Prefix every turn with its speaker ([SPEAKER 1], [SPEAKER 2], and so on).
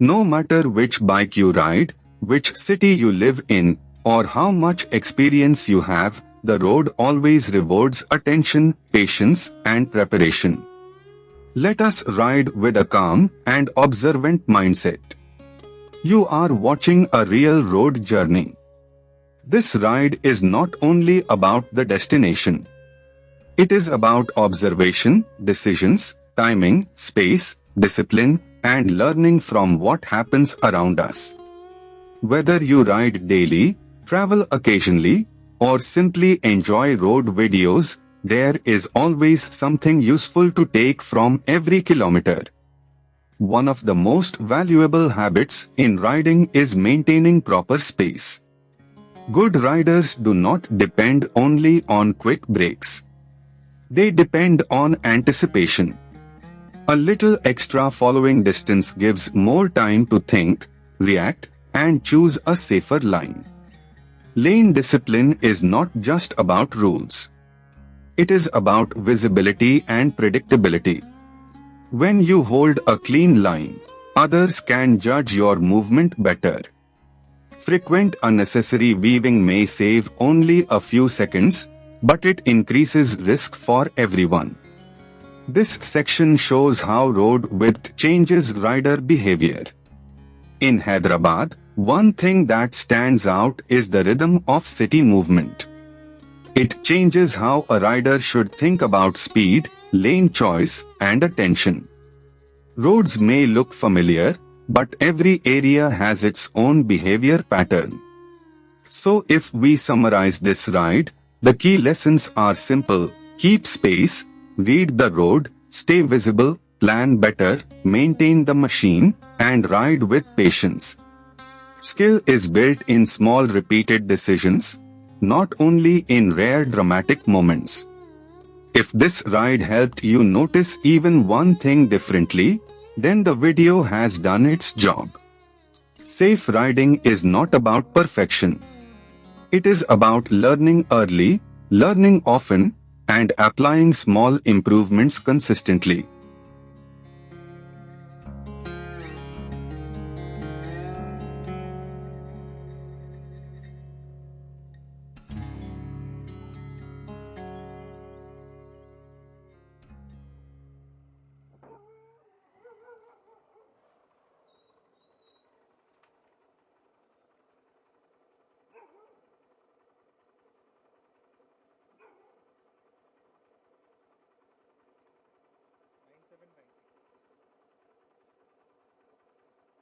[SPEAKER 1] No matter which bike you ride, which city you live in, or how much experience you have, the road always rewards attention, patience, and preparation. Let us ride with a calm and observant mindset. You are watching a real road journey. This ride is not only about the destination. It is about observation, decisions, timing, space, discipline, and learning from what happens around us. Whether you ride daily, travel occasionally, or simply enjoy road videos, there is always something useful to take from every kilometer. One of the most valuable habits in riding is maintaining proper space. Good riders do not depend only on quick breaks. They depend on anticipation. A little extra following distance gives more time to think, react, and choose a safer line. Lane discipline is not just about rules. It is about visibility and predictability. When you hold a clean line, others can judge your movement better. Frequent unnecessary weaving may save only a few seconds, but it increases risk for everyone. This section shows how road width changes rider behavior. In Hyderabad, one thing that stands out is the rhythm of city movement. It changes how a rider should think about speed, lane choice, and attention. Roads may look familiar, but every area has its own behavior pattern. So if we summarize this ride, the key lessons are simple: keep space, read the road, stay visible, plan better, maintain the machine, and ride with patience. Skill is built in small repeated decisions, not only in rare dramatic moments. If this ride helped you notice even one thing differently, then the video has done its job. Safe riding is not about perfection. It is about learning early, learning often, and applying small improvements consistently.